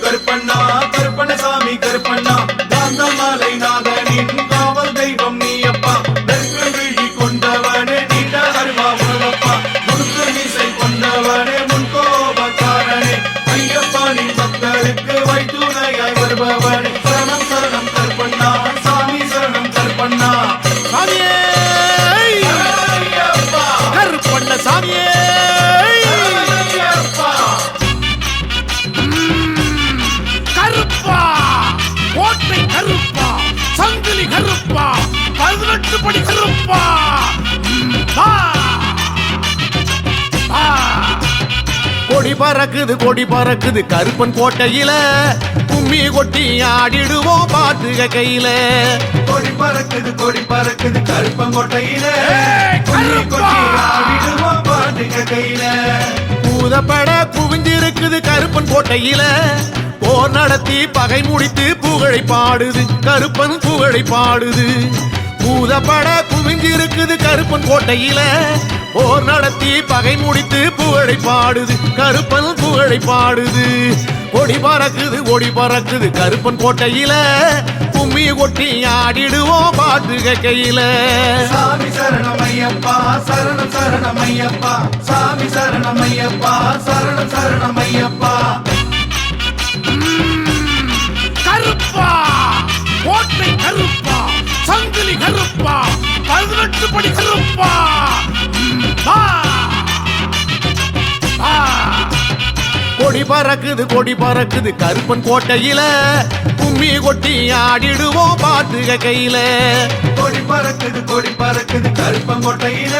கருப்பண்ணா கருப்பண்ணசாமி கருப்பண்ணா காந்தமாலை நாதனின் காவல் தெய்வம் நீயப்பா நெருப்பு விழி கொண்டவனே நீண்ட அருவா உணவப்பா முழுக்க மீசை கொண்டவனே முன்கோபக்காரனே ஐயப்பா நீ பக்தருக்கு வைத்துணையாய் வருபவனே சரணம் சரணம் கருப்பண்ணா சாமி சரணம் கருப்பண்ணா சாமியே கருப்பண்ண சாமியே கருப்பா கோட்டை கருப்பா சங்கிலி கருப்பா 18 படி கருப்பா கொடி பறக்குது கருப்பன் கோட்டையில கும்மி கொட்டி ஆடிடுவோம் பாட்டுக கையில கொடி பறக்குது கருப்பன் கோட்டையில கும்மி கொட்டி ஆடிடுவோம் பாட்டுக கையில பூதப்பட குவிஞ்சிருக்குது கருப்பன் கோட்டையில போர் நடத்தி பகை முடித்து புகழை பாடுது கருப்பன் புகழை பாடுது பூதப்பட குவிஞ்சிருக்குது கருப்பன் கோட்டையில போர் நடத்தி பகை முடித்து புகழை பாடுது கருப்பன் புகழை பாடுது கொடி பறக்குது கருப்பன் கோட்டையில கும்மி கொட்டி ஆடிடுவோம் பாட்டுக கையில சாமி சரணமையப்பா சரணம் சரணமையப்பா சாமி சரணமையப்பா சரணம் சரணமையப்பா கருப்பா கோட்டை கருப்பா சங்கிலி கருப்பா 18 படி கருப்பா கொடி பறக்குது கருப்பன் கோட்டையில கும்மி கொட்டி ஆடிடுவோம் பாட்டுக கையில கொடி பறக்குது கருப்பன் கோட்டையில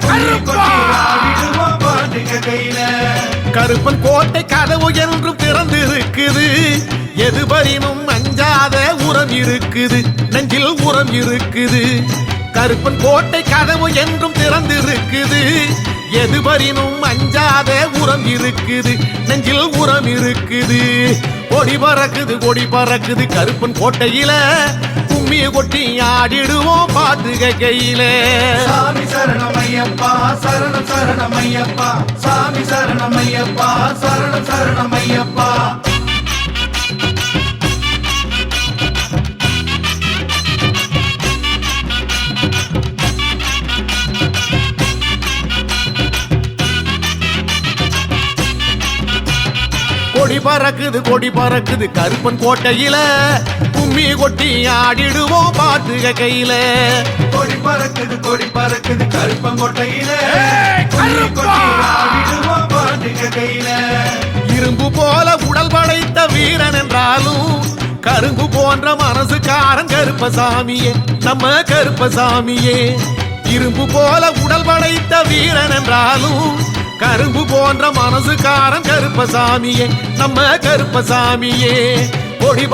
கும்மி கொட்டி ஆடிடுவோம் பாட்டுக கையில கருப்பன் கோட்டை கதவு என்றும் திறந்து இருக்குது எதுபரினும் அஞ்சாத உரம் இருக்குது நெஞ்சில் உரம் இருக்குது கருப்பன் கோட்டை கதவு என்றும் திறந்து இருக்குது எதுபரினும் அஞ்சாத உரம் இருக்குது நெஞ்சில் உரம் இருக்குது கொடி பறக்குது கருப்பன் கோட்டையில கும்மி கொட்டி ஆடிடுவோம் பாட்டுக கையில சாமி சரணமையப்பா சரணம் சரணமையப்பா சாமி சரணமையப்பா சரணம் சரணமையப்பா கொடி பறக்குது கருப்பன் கோட்டையில கும்மி கொட்டி ஆடிடுவோம் பாட்டுக கையில கொடி பறக்குது கருப்பன் கோட்டையில கும்மி கொட்டி ஆடிடுவோம் பாட்டுக கையில இரும்பு போல உடல் படைத்த வீரன் என்றாலும் கரும்பு போன்ற மனசுக்காரன் கருப்பசாமியே நம்ம கருப்பசாமியே இரும்பு போல உடல் படைத்த வீரன் என்றாலும் கரும்பு போன்ற மனசுக்காரன் கருப்பசாமியே நம்ம கருப்பசாமியே கொடி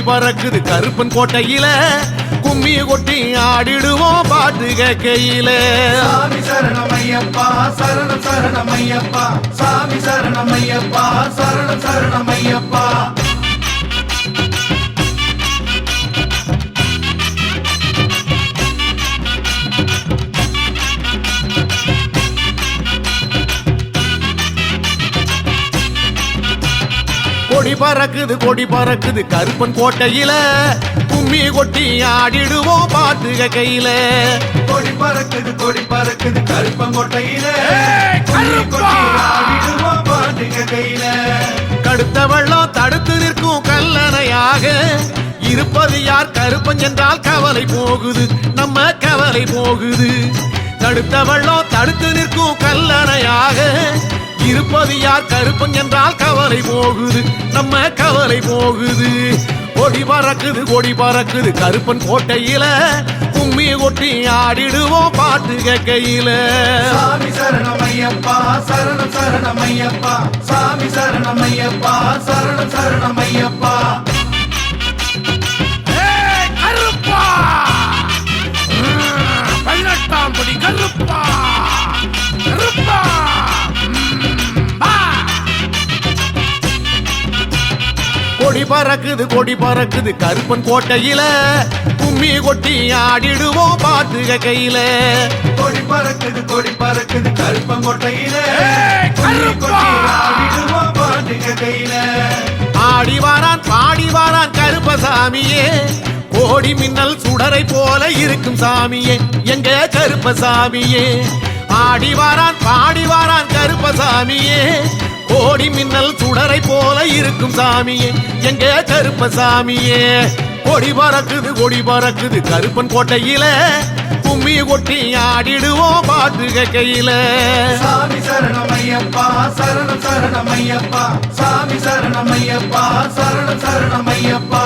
பறக்குது கருப்பன் கோட்டையில கும்மி கொட்டி ஆடிடுவோம் பாட்டுக கையில சாமி சரணமையப்பா சரணம் சரணமையப்பா சாமி சரணமையப்பா சரணம் சரணமையப்பா கொடி பறக்குது கருப்பன் கோட்டையில கும்மி கொட்டி ஆடிடுவோம் பாட்டுக கையில கொடி பறக்குது கருப்பன் கோட்டையில கும்மி கொட்டி ஆடிடுவோம் பாட்டுக கையில கடுத்த வெள்ளம் தடுத்து நிற்கும் கல்லணையாக இருப்பது யார் கருப்பன் என்றால் கவலை போகுது நம்ம கவலை போகுது தடுத்த வெள்ளம் தடுத்து நிற்கும் கல்லணையாக இருப்பது யார் கருப்பன் என்றால் கவலை போகுது நம்ம கவலை போகுது கொடி பறக்குது கருப்பன் கோட்டையில கும்மி கொட்டி ஆடிடுவோம் பாட்டுக கையில சாமி சரணமையப்பா சரணம் சரணமையப்பா சாமி சரணமையப்பா சரணம் சரணமையப்பா கருப்பா 18 படி கருப்பா கருப்பா கொடி பறக்குது கருப்பன் கோட்டையில கும்மி கொட்டி ஆடிடுவோம் பாட்டு கையில கொடி பறக்குது கருப்பங்கோட்டையில ஆடிடுவோம் பாட்டுக கையில ஆடி வாரான் பாடி வாரான் கருப்பசாமியே கோடி மின்னல் சுடரை போல இருக்கும் சாமியே எங்க கருப்பசாமியே ஆடி வாரான் பாடி வாரான் கருப்பசாமியே கோடி மின்னல் சுடரை போல இருக்கும் சாமியே எங்க கருப்பசாமியே கொடி பறக்குது கருப்பன் கோட்டையில கும்மி கொட்டி ஆடிடுவோம் பாட்டு கையில சாமி சரணமையப்பா சரணம் சரணமையப்பா சாமி சரணமையப்பா சரணம் சரணமையப்பா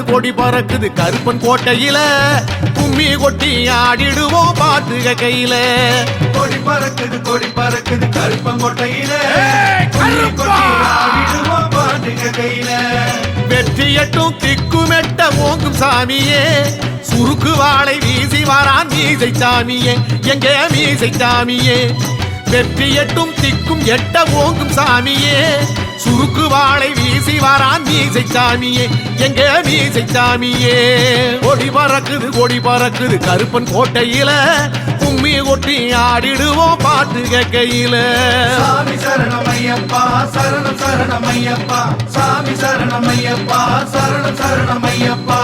கொடி பறக்குது கருப்பன் கோட்டையில கும்மி கொட்டி ஆடிடுவோம் பாட்டு கையில கொடி பறக்குது கருப்பங்கோட்டையில ஆடிடுவோம் பாட்டுக கையில வெற்றி எட்டும் திக்குமெட்ட ஓங்கும் சாமியே சுருக்கு வாளை வீசி வாரான் மீசை சாமியே எங்க மீசை சாமியே வெற்றி எட்டும் திக்கும் எட்ட ஓங்கும் சாமியே சுருக்கு வாளை வீசி வாரான் மீசை சாமியே எங்க மீசை சாமியே கொடி பறக்குது கருப்பன் கோட்டையில கும்மி கொட்டி ஆடிடுவோம் பாட்டு கையில சாமி சரணமையப்பா சரணம் சரணமையப்பா சாமி சரணமையப்பா சரணம் சரணமையப்பா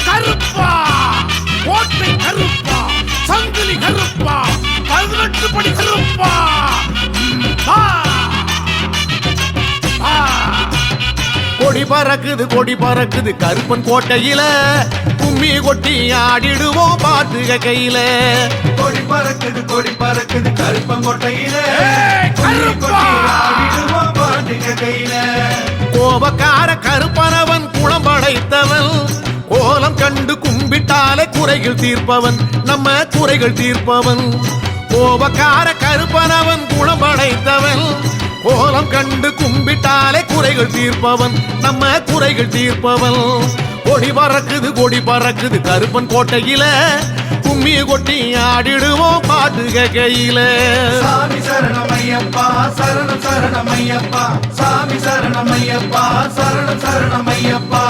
கருப்பா கோட்டை கருப்பா சங்கிலி கருப்பா 18 படி கருப்பா கொடி பறக்குது கருப்பன் கோட்டையில கும்மி கொட்டி ஆடிடுவோம் பாட்டு கையில கொடி பறக்குது கருப்பங்கோட்டையில ஆடிடுவோம் பாட்டுக கையில கோபக்கார கருப்பனவன் குளம் படைத்தவன் கோலம் கண்டு கும்பிட்டாலே குறைகள் தீர்ப்பவன் நம்ம குறைகள் தீர்ப்பவன் கோபக்கார கருப்பனவன் குளம் படைத்தவன் கோலம் கண்டு கும்பிட்டாலே குறைகள் தீர்ப்பவன் நம்ம குறைகள் தீர்ப்பவன் கொடி பறக்குது கருப்பன் கோட்டையில கும்மி கொட்டி ஆடிடுவோம் பாட்டு கையில சாமி சரணமையப்பா சரணம் சரணமையப்பா சாமி சரணமையப்பா சரணம் சரணமையப்பா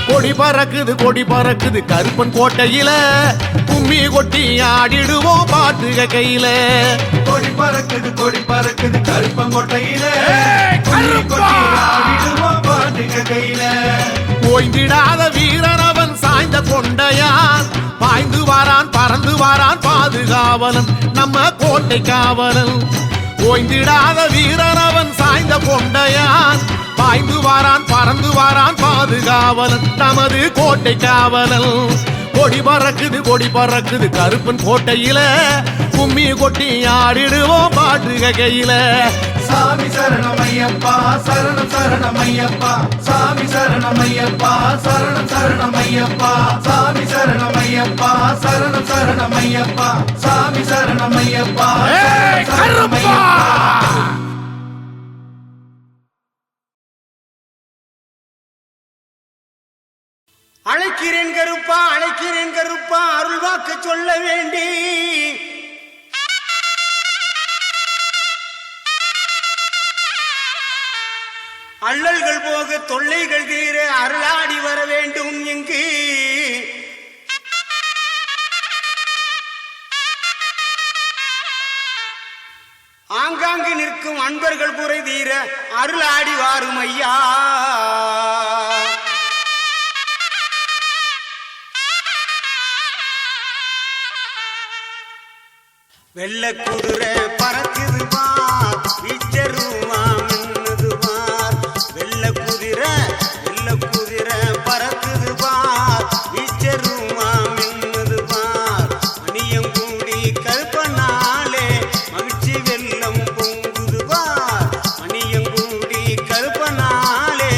கொடி பறக்குது கருப்பன் கோட்டையில கும்மி கொட்டி ஆடிடுவோம் பாட்டு கையில கொடி பறக்குது கருப்பங்கோட்டையில ஆடிடுவோம் பாட்டுக கையில ஓய்ந்திடாத வீரனவன் சாய்ந்த கொண்டையான் பாய்ந்து வாரான் பறந்து வாரான் பாதுகாவலன் நம்ம கோட்டை காவலன் ஓய்ந்திடாத வீரனவன் சாய்ந்த கொண்டையான் பாய்ந்து வாரான் பறந்து வாரான் பாதுகாவலன் நமது கோட்டை காவலன் கொடி பறக்குது கருப்பன் கோட்டையில கும்மி கொட்டி ஆடிடுவோம் பாட்டு கையில சாமி சரணமையப்பா சரணம் சரணமையப்பா சாமி சரணமையப்பா சரணம் சரணமையப்பா சாமி சரணமையப்பா சரணம் சரணமையப்பா சாமி சரணமையப்பா சரணமையப்பா அழைக்கிறேன் கருப்பா அருள் வாக்கு சொல்ல வேண்டி அல்லல்கள் போக தொல்லைகள் தீர அருளாடி வர வேண்டும் இங்கு ஆங்காங்கு நிற்கும் அன்பர்கள் குறை தீர அருளாடி வாரும் ஐயா வெள்ள குதிரை பறக்குது பார் வீச்சருவா மின்னுது பார் வெள்ள குதிரை பறக்குது பார் வீச்சருவா மின்னுது பார் மணியம் கூடி கருப்பனாலே மகிழ்ச்சி வெள்ளம் பொங்குது பார் மணியம் கூடி கருப்பனாலே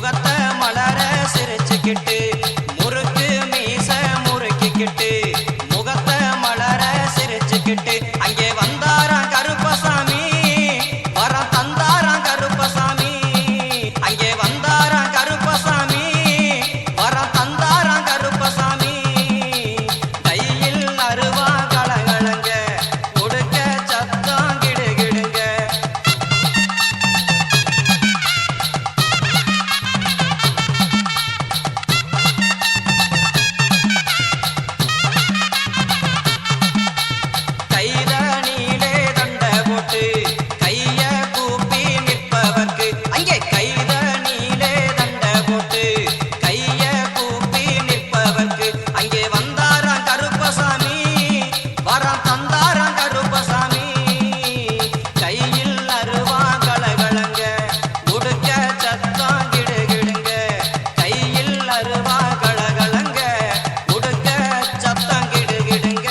முகத்தை மலர சிரிச்சுக்கிட்டு முறுக்கு மீச முறுக்கிக்கிட்டு முகத்தை மலர சிரிச்சுக்கிட்டு அங்கே வந்தாராம் கருப்பசாமி வரம் தந்தாராம் கருப்பசாமி அங்கே வந்தாராம் கருப்பசாமி வரம் தந்தாராம் கருப்பசாமி கையில் அருவா கலகலங்க கொடுக்க சத்தம் கிடுகிடுங்க கைதனிலே தண்ட போட்டு கைய கூப்பி நிற்பவர்க்கு அங்கே கைதனிலே தண்ட போட்டு கைய கூப்பி நிற்பவர்க்கு அங்கே வந்தாராம் கருப்பசாமி வரம் தந்தாராம் கருப்பசாமி கையில் அருவா கலகலங்க உடுக்க சத்தம் கிடுகிடுங்க கையில் அருவா கலகலங்க உடுக்க சத்தம் கிடுகிடுங்க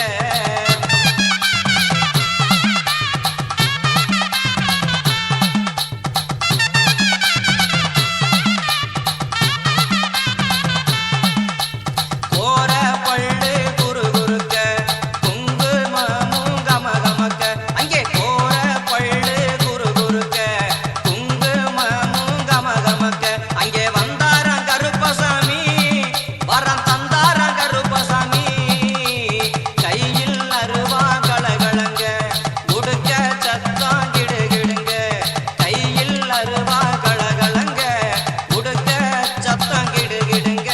கோர பள்ளு குறுகுறுக்க குங்குமமும் கமகமக்க அங்கே கோர பள்ளு குறுகுறுக்க குங்குமமும் கமகமக்க அங்கே வந்தாராம் கருப்பசாமி வரம் தந்தாராம் கருப்பசாமி கையில் அருவா கலகலங்க உடுக்க சத்தம் கிடுகிடுங்க கையில் அருவா கலகலங்க உடுக்க சத்தம் கிடுகிடுங்க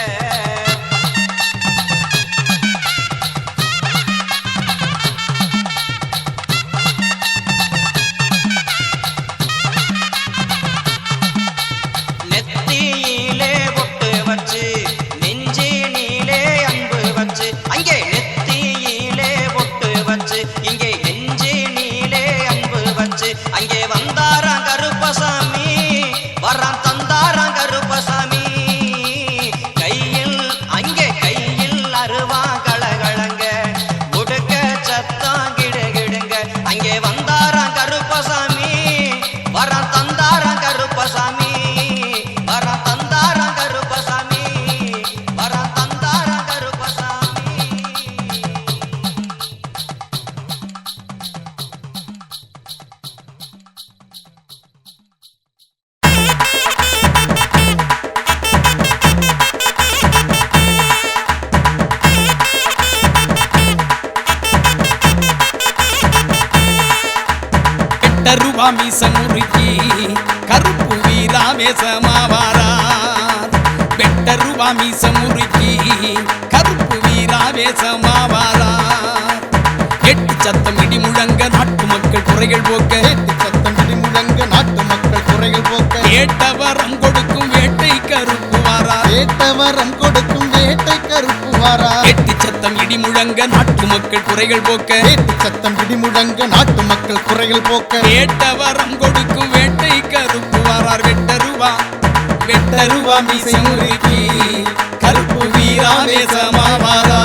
நெத்தியிலே பொட்டு வச்சு நெஞ்சினிலே அன்பு வச்சு அங்கே நெத்தியிலே பொட்டு வச்சு இங்கே நெஞ்சினிலே அன்பு வச்சு அங்கே வந்தாராம் கருப்பசாமி வரம் தந்தாராம் கருப்பசாமி கையில் அங்கே கையில் அருவா கலகலங்க உடுக்க சத்தம் கிடுகிடுங்க அங்கே வந்தாராம் கருப்பசாமி வரம் தந்தாராம் கருப்பசாமி வரம் தந்தாராம் கருப்பசாமி வரம் தந்தாராம் கருப்பசாமி ரூபா மீச முறுக்கி கருப்பு வீராவேசமாவாரார் வெட்ட ரூபா மீச முறுக்கி கருப்பு வீராவேசமாவாரார் எட்டு சத்தம் இடி முழங்க நாட்டு மக்கள் குறைகள் போக்க எட்டு சத்தம் இடி முழங்க நாட்டு மக்கள் குறைகள் போக்க ஏட்டவரம் கொடுக்கும் வேட்டை கருப்பு வாரார் ஏட்டவரம் கொடுக்கும் வேட்டை கருப்பு வாரா எட்டு சத்தம் இடி முழங்க நாட்டு மக்கள் குறைகள் போக்க எட்டு சத்தம் இடி முழங்க நாட்டு மக்கள் குறைகள் போக்க ஏட்டவரம் கொடுக்கும் வேட்டை கருப்பு வாரார் வெட்ட ரூபா மீசை முறுக்கி கருப்பு வீராவேசமாவாரார்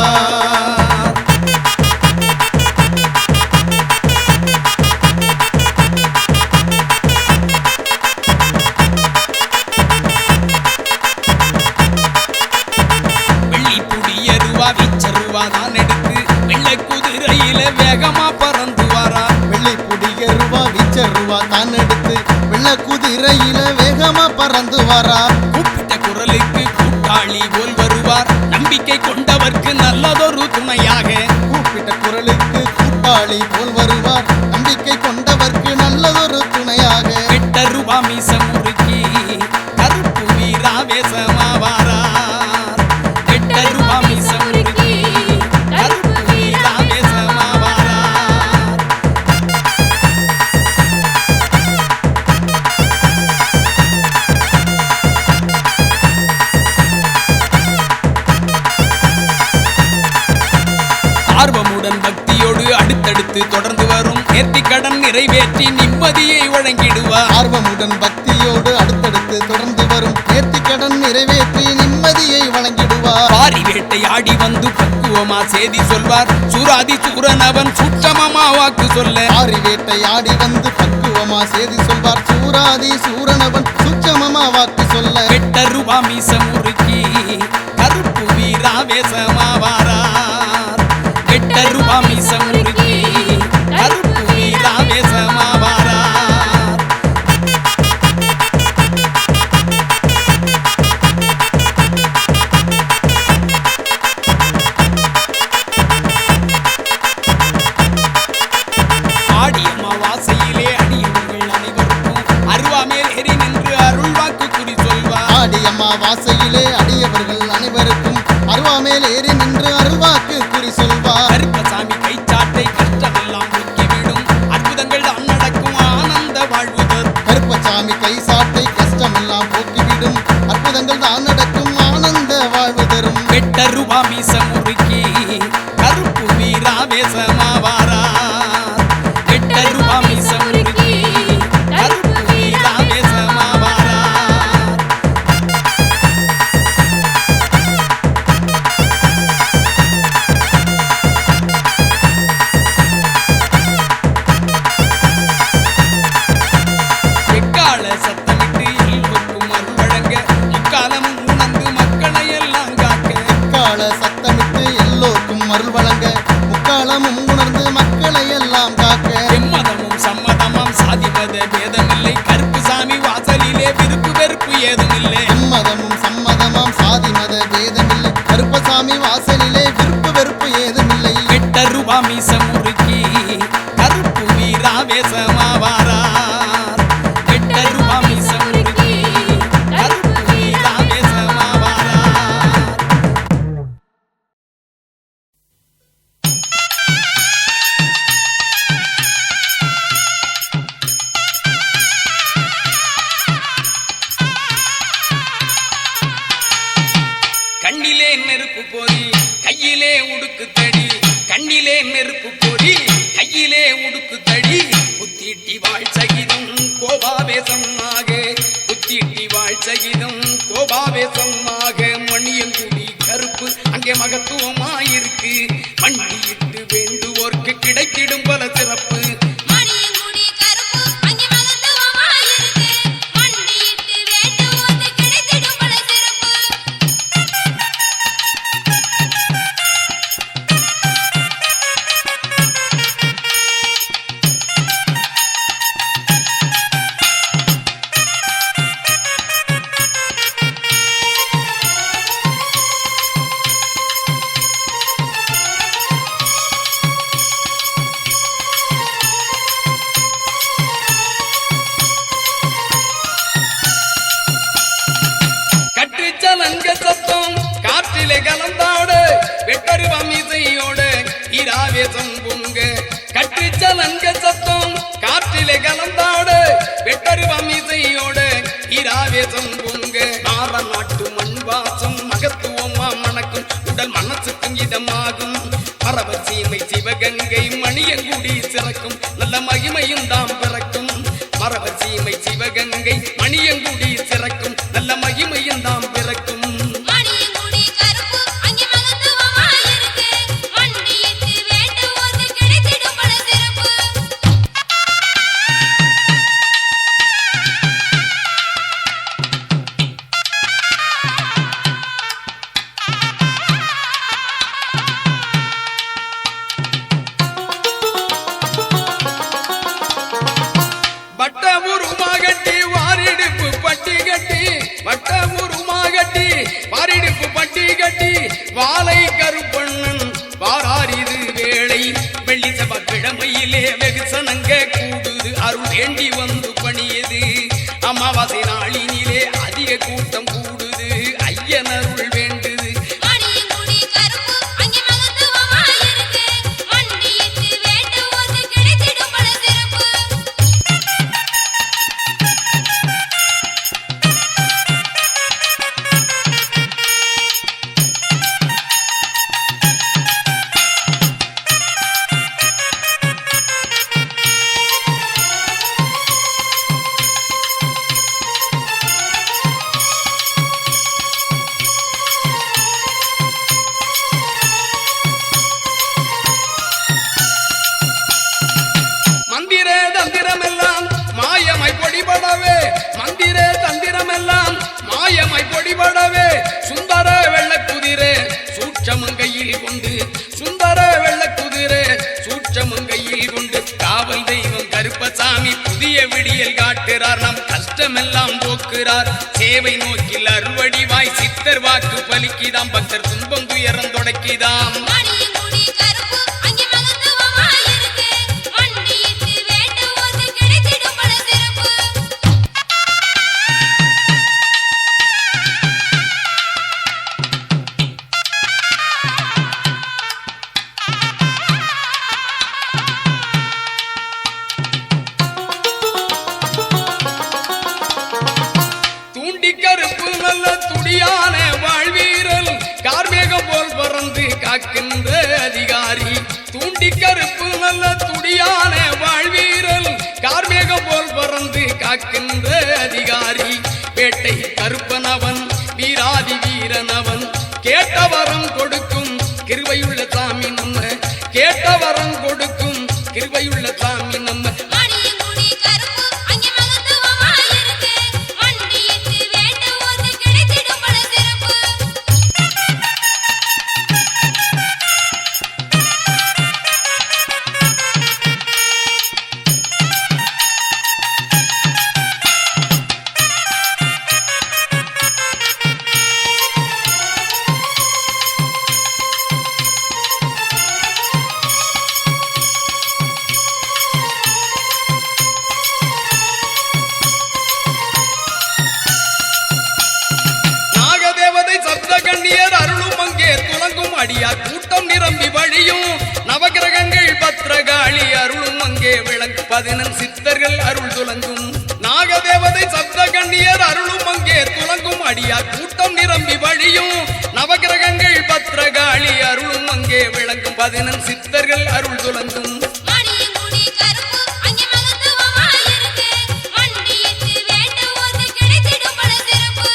வெள்ளி புடிய ரூபா வீச்ச ரூபா தான் எடுத்து வெள்ளை குதிரையில வேகமா பறந்து வாரார் வெள்ளை புடிய ரூபா வீச்ச ரூபா தான் எடுத்து வெள்ள குதிரையில வேகமா பறந்து வாரா கூப்பிட்ட குரலுக்கு கூட்டாளி போல் வருவார் நம்பிக்கை கொண்டவர்க்கு நல்லதொரு துணையாக கூப்பிட்ட குரலுக்கு கூட்டாளி போல் வருவார் நம்பிக்கை கொண்டவர்க்கு நல்லதொரு துணையாக வெட்ட ரூபா மீச முறுக்கி கருப்பு வீராவேசமாவாரார் வெட்ட ரூபா மீச முறுக்கி கருப்பு வீராவேசமாவாரார் ஆர்வமுடன் பக்தியோடு அடுத்தடுத்து தொடர்ந்து வரும் நேர்த்திக்கடன் நிறைவேற்றி நிம்மதியை வழங்கிடுவார் ஆர்வமுடன் பக்தியோடு அடுத்தடுத்து தொடர்ந்து வரும் நேர்த்திக்கடன் நிறைவேற்றி நிம்மதியை வழங்கிடுவார் பாரி வேட்டையாடி வந்து பக்குவமா செய்தி சொல்வார் சூராதி சூரன் அவன் சுற்றமமா வாக்கு சொல்ல ஆரி வேட்டையாடி வந்து பக்குவமா செய்தி சொல்வார் சூராதி சூரனவன் சுற்றமமா வாக்கு சொல்ல வெட்ட ரூபா மீச முறுக்கி கருப்பு வீராவேசமாவாரார். 8 ரூபா மீச முறுக்கி கருப்பு வீராவேசமாவாரார். ஆடியம்மா வாசையிலே அடியவர்கள் அனைவருக்கும் அருவாமேல் ஏறி நின்று அருள்வாக்கு குறி சொல்வார். ஆடியம்மா வாசையிலே அடியவர்கள் அனைவருக்கும் அருவாமேல் ஏறி நின்று அருள்வாக்கு குறி சொல்வார். கருப்பசாமி கைச்சாட்டை கஷ்டமெல்லாம் முக்கிவிடும் அற்புதங்கள் தான் நடக்கும் ஆனந்த வாழ்வு தரும். கருப்பசாமி கை சாட்டை கஷ்டமெல்லாம் போக்கிவிடும் அற்புதங்கள் தான் நடக்கும் ஆனந்த வாழ்வு தரும். 8 ரூபா மீச முறுக்கி கருப்பு வீராவேசமாவாரார். 8 ரூபா மீச முறுக்கி கருப்பு வீராவேசமாவாரார். எக்கால சத்தமிட்டு எல்லோருக்கும் அருள் வழங்க முக்காலமும் உணர்ந்து மக்களை எல்லாம் காக்க. கால சத்தமிட்டு எல்லோருக்கும் அருள் வழங்க முக்காலமும் உணர்ந்து மக்களை எல்லாம் காக்க. எம்மதமும் சம்மதமாம் சாதிமத பேதமில்லை கருப்புசாமி வாசலிலே விருப்பு வெறுப்பு ஏதுமில்லை. எம்மதமும் சம்மதமாம் சாதி மத பேதமில்லை கருப்பசாமி வாசலிலே விருப்பு வெறுப்பு ஏதுமில்லை. 8 ரூபா மீச முறுக்கி கருப்பு வீராவேசமாவாரார். 8 ரூபா மீச முறுக்கி கருப்பு வீராவேசமாவாரார். கண்ணிலே நெருப்பு பொறி கையிலே உடுக்கு தடி. கண்ணிலே நெருப்பு பொறி கையிலே உடுக்கு தடி. குத்திட்டி வாழ் சகிதம் கோபாவேசமாக. குத்திட்டி வாழ் சகிதம் கோபாவேசமாக. மணியங்குடி கருப்பு அங்கே மகத்துவமாயிருக்கு. மண்டியிட்டு வேண்டுவோர்க்கு கிடைத்திடும் பல சிறப்பு. மணியங்குடி கருப்பு அங்கே மகத்துவமாயிருக்கு. மண்டியிட்டு வேண்டுவோர்க்கு கிடைத்திடும் பல சிறப்பு. கட்டுச்சலங்க சத்தம் காற்றிலே கலந்தாடு. 8 ரூபா மீசையோடு ஈராவேசம் பொங்க. கட்டுச்சலங்க சத்தம் காற்றிலே கலந்தாடு. 8 ரூபா மீசையோடு ஈராவேசம் பொங்க. ஆற நாட்டு மண் வாசம் மகத்துவமா மணக்கும். உடல் மனசுக்கும் இதமாகும். பரவ சீமை சிவகங்கை மணியங்குடி சிறக்கும். நல்ல மகிமையும் தாம் பிறக்கும். பரவ சீமை சிவகங்கை மணியங்குடி சிறக்கும். நல்ல மகிமையும் தாம் பிறக்கும். மணியங்குடி கருப்பு அங்கே மகத்துவமாயிருக்கு. மண்டியிட்டு வேண்டுவோர்க்கு கிடைத்திடும் பல சிறப்பு. வட்டமுருமாகட்டி வாரிடுப்பு பட்டி கட்டி. வட்டமுருமாகட்டி வாரிடுப்பு பட்டி கட்டி. வாலை கருப்பண்ணன் வாராரிது வேளை. வெள்ளி செவ்வாய்க்கிழமையிலே வெகுசனங்க கூடுது. அருள் வேண்டி வந்து பணியது. அமாவாசை நாளினிலே அதிக கூட்டம் கூடுது. ஐயன் அருள் வேண்டுது. மணியங்குடி கருப்பு அங்கே மகத்துவமாயிருக்கு. மண்டியிட்டு வேண்டுவோர்க்கு கிடைத்திடும் பல சிறப்பு. போகிறார். சேவை நோக்கில் அருள்வடிவாய் சித்தர் வாக்கு பலிக்கிதாம், பக்தர் துன்பம் துயரம் தொடக்கிதாம். மணியங்குடி கருப்பு அங்கே மகத்துவமாயிருக்கு. மண்டியிட்டு வேண்டுவோர்க்கு கிடைத்திடும் பல சிறப்பு. தூண்டி கருப்பு நல்ல துடியான வாழ்வீரல், கார்மேகம் போல் பறந்து காக்கின்ற அதிகாரி. தூண்டி கருப்பு நல்ல துடியான வாழ்வீரல், கார்மேகம் போல் பறந்து காக்கின்ற அதிகாரி. வேட்டை கருப்பனவன் வீராதி வீரனவன், கேட்டவரம் கொடுக்கும் கிருபையுள்ள சாமி நம்ம, கேட்டவரம் கொடுக்கும் கிருபையுள்ள சாமி நம்ம. மணியங்குடி கருப்பு அங்கே மகத்துவமாயிருக்கு. மண்டியிட்டு வேண்டுவோர்க்கு கிடைத்திடும் பல சிறப்பு. நாகதேவதை சப்த கண்ணியர் அருளும் அங்கே துலங்கும் அடியார் கூட்டம் நிரம்பி வழியும். நவகிரகங்கள் பத்ரகாளி அருளும் அங்கே விளங்கு 11 சித்தர்கள் அருள் துலங்கும். நாகதேவதை சப்த கண்ணியர் அருளும் அங்கே துலங்கும் அடியார் கூட்டம் நிரம்பி வழியும். நவகிரகங்கள் பத்ரகாளி அருளும் அங்கே விளங்கும் 11 சித்தர்கள் அருள் துலங்கும். மணியங்குடி கருப்பு அங்கே மகத்துவமாயிருக்கு. மண்டியிட்டு வேண்டுவோர்க்கு கிடைத்திடும் பல சிறப்பு.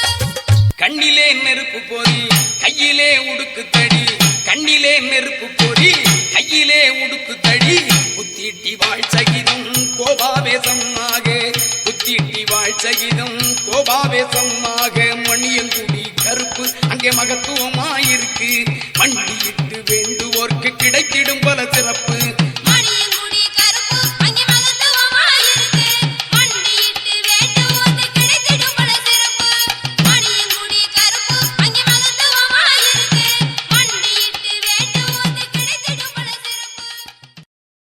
கண்ணிலே நெருப்பு பொறி கையிலே உடுக்கு தடி, கண்ணிலே நெருப்பு பொறி கையிலே உடுக்கு தடி. குத்திட்டி வாழ் சகிதம் கோபாவேசமாக, குத்திட்டி வாழ் சகிதம் கோபாவேசமாக. மணியங்குடி கருப்பு அங்கே மகத்துவமாயிருக்கு. மண்டியிட்டு வேண்டுவோர்க்கு கிடைத்திடும் பல சிறப்பு.